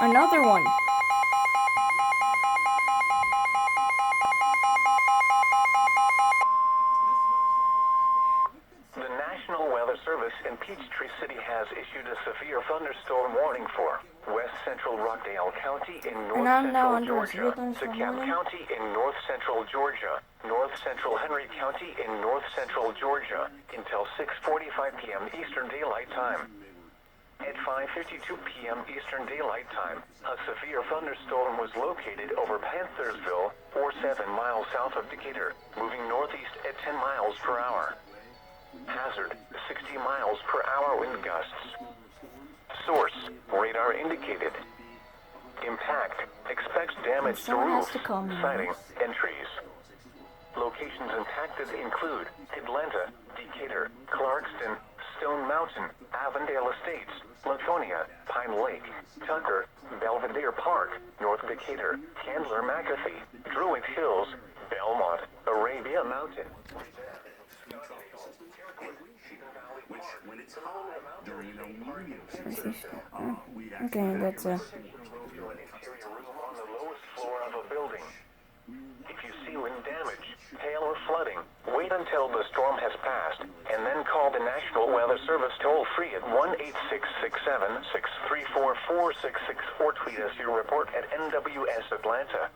Another one. The National Weather Service in Peachtree City has issued a severe thunderstorm warning for West Central Rockdale County in North Central Georgia, DeKalb County in North Central Georgia, North Central Henry County in North Central Georgia until 6:45 p.m. Eastern Daylight Time. At 5:52 p.m. Eastern Daylight Time, a severe thunderstorm was located over Panthersville, or 7 miles south of Decatur, moving northeast at 10 miles per hour. Hazard, 60 miles per hour wind gusts. Source, radar indicated. Impact, expects damage to roofs, siding, and trees. Locations impacted include Atlanta, Decatur, Clarkston, Stone Mountain, Avondale Estates, Laconia, Pine Lake, Tucker, Belvedere Park, North Decatur, Candler McAfee, Druid Hills, Belmont, Arabia Mountain. Okay, that's On the lowest floor of a building. If you see wind damage, hail or flooding, wait until the storm has passed, and then call the National Weather Service toll-free at 1-866-7-634-4664 or tweet us your report at NWS Atlanta.